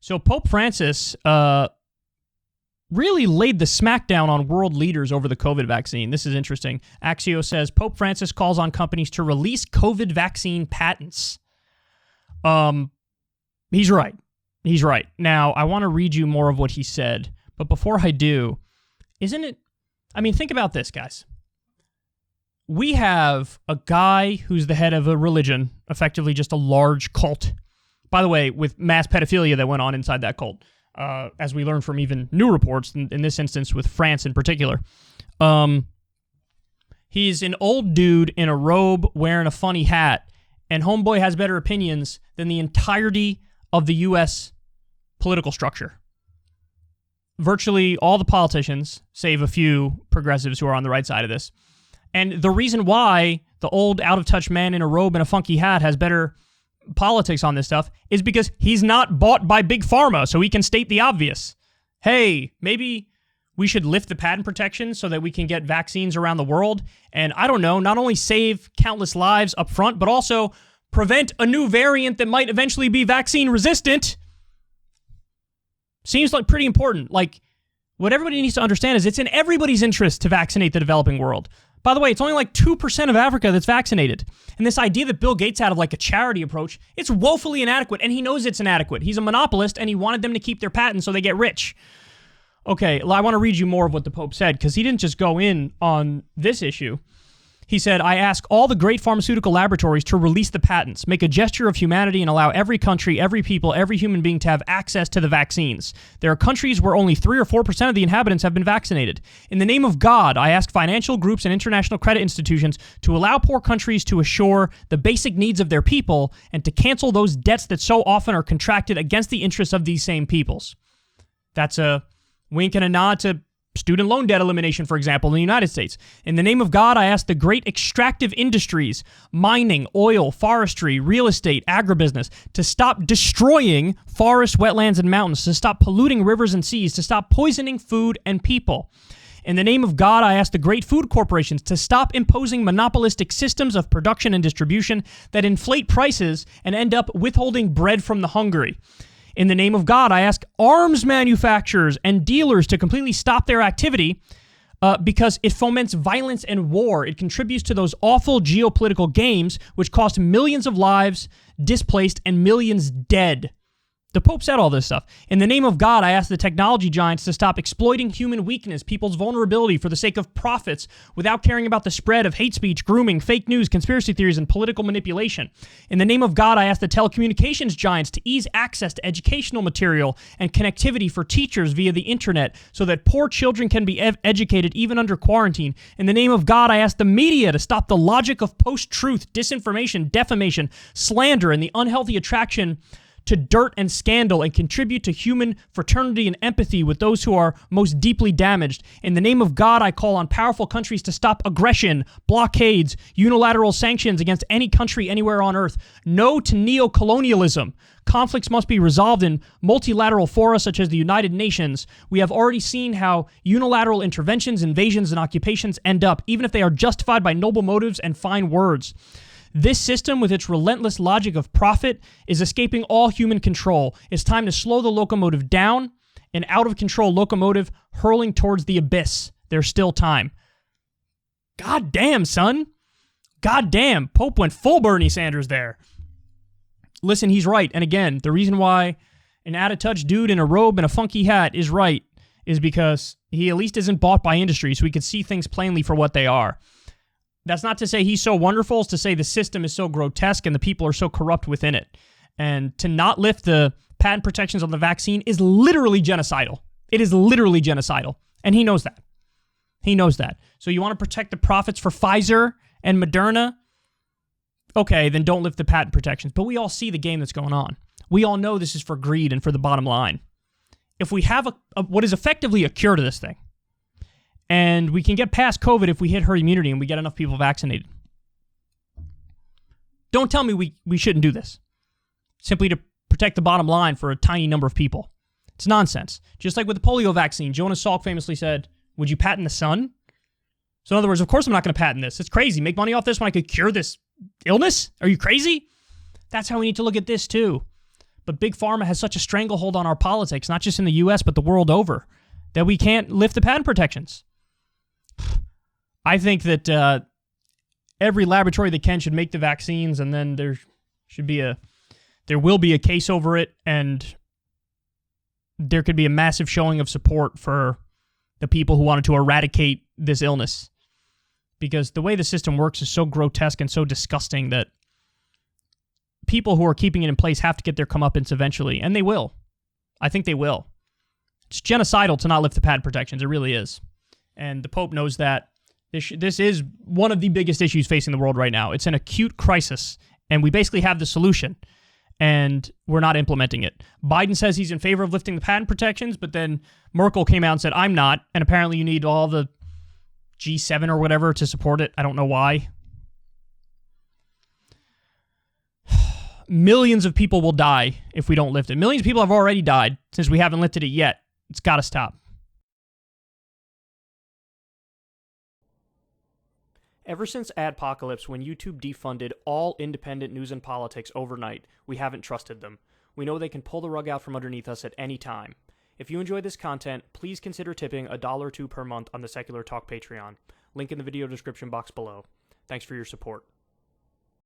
So Pope Francis really laid the smackdown on world leaders over the COVID vaccine. This is interesting. Axios says Pope Francis calls on companies to release COVID vaccine patents. He's right. He's right. Now, I want to read you more of what he said, but before I do, isn't it... I mean, think about this, guys. We have a guy who's the head of a religion, effectively just a large cult. By the way, with mass pedophilia that went on inside that cult, as we learned from even new reports, in this instance with France in particular. He's an old dude in a robe wearing a funny hat, and homeboy has better opinions than the entirety of the U.S. political structure. Virtually all the politicians, save a few progressives who are on the right side of this. And the reason why the old, out-of-touch man in a robe and a funky hat has better politics on this stuff is because he's not bought by Big Pharma, so he can state the obvious. Hey, maybe we should lift the patent protection so that we can get vaccines around the world, and I don't know, not only save countless lives up front, but also prevent a new variant that might eventually be vaccine resistant. Seems like pretty important. Like, what everybody needs to understand is it's in everybody's interest to vaccinate the developing world. By the way, it's only like 2% of Africa that's vaccinated. And this idea that Bill Gates had of like a charity approach, it's woefully inadequate, and he knows it's inadequate. He's a monopolist, and he wanted them to keep their patents so they get rich. Okay, I want to read you more of what the Pope said, because he didn't just go in on this issue. He said, I ask all the great pharmaceutical laboratories to release the patents, make a gesture of humanity, and allow every country, every people, every human being to have access to the vaccines. There are countries where only 3 or 4% of the inhabitants have been vaccinated. In the name of God, I ask financial groups and international credit institutions to allow poor countries to assure the basic needs of their people and to cancel those debts that so often are contracted against the interests of these same peoples. That's a wink and a nod to student loan debt elimination, for example, in the United States. In the name of God, I ask the great extractive industries, mining, oil, forestry, real estate, agribusiness, to stop destroying forests, wetlands, and mountains, to stop polluting rivers and seas, to stop poisoning food and people. In the name of God, I ask the great food corporations to stop imposing monopolistic systems of production and distribution that inflate prices and end up withholding bread from the hungry. In the name of God, I ask arms manufacturers and dealers to completely stop their activity because it foments violence and war. It contributes to those awful geopolitical games which cost millions of lives displaced and millions dead. The Pope said all this stuff. In the name of God, I ask the technology giants to stop exploiting human weakness, people's vulnerability for the sake of profits without caring about the spread of hate speech, grooming, fake news, conspiracy theories, and political manipulation. In the name of God, I ask the telecommunications giants to ease access to educational material and connectivity for teachers via the internet so that poor children can be educated even under quarantine. In the name of God, I ask the media to stop the logic of post-truth, disinformation, defamation, slander, and the unhealthy attraction to dirt and scandal and contribute to human fraternity and empathy with those who are most deeply damaged. In the name of God, I call on powerful countries to stop aggression, blockades, unilateral sanctions against any country anywhere on earth. No to neo-colonialism. Conflicts must be resolved in multilateral fora such as the United Nations. We have already seen how unilateral interventions, invasions, and occupations end up, even if they are justified by noble motives and fine words. This system, with its relentless logic of profit, is escaping all human control. It's time to slow the locomotive down, an out-of-control locomotive hurling towards the abyss. There's still time. God damn, son. God damn. Pope went full Bernie Sanders there. Listen, he's right. And again, the reason why an out-of-touch dude in a robe and a funky hat is right is because he at least isn't bought by industry, so we can see things plainly for what they are. That's not to say he's so wonderful, it's to say the system is so grotesque and the people are so corrupt within it. And to not lift the patent protections on the vaccine is literally genocidal. It is literally genocidal. And he knows that. He knows that. So you want to protect the profits for Pfizer and Moderna? Okay, then don't lift the patent protections. But we all see the game that's going on. We all know this is for greed and for the bottom line. If we have what is effectively a cure to this thing, and we can get past COVID if we hit herd immunity and we get enough people vaccinated. Don't tell me we shouldn't do this. Simply to protect the bottom line for a tiny number of people. It's nonsense. Just like with the polio vaccine, Jonas Salk famously said, would you patent the sun? So in other words, of course I'm not going to patent this. It's crazy. Make money off this when I could cure this illness? Are you crazy? That's how we need to look at this too. But Big Pharma has such a stranglehold on our politics, not just in the US, but the world over, that we can't lift the patent protections. I think that every laboratory that can should make the vaccines, and then there will be a case over it, and there could be a massive showing of support for the people who wanted to eradicate this illness. Because the way the system works is so grotesque and so disgusting that people who are keeping it in place have to get their comeuppance eventually, and they will. I think they will. It's genocidal to not lift the patent protections. It really is. And the Pope knows that. This is one of the biggest issues facing the world right now. It's an acute crisis, and we basically have the solution, and we're not implementing it. Biden says he's in favor of lifting the patent protections, but then Merkel came out and said, I'm not, and apparently you need all the G7 or whatever to support it. I don't know why. Millions of people will die if we don't lift it. Millions of people have already died since we haven't lifted it yet. It's got to stop. Ever since Adpocalypse, when YouTube defunded all independent news and politics overnight, we haven't trusted them. We know they can pull the rug out from underneath us at any time. If you enjoy this content, please consider tipping $1 or $2 per month on the Secular Talk Patreon. Link in the video description box below. Thanks for your support.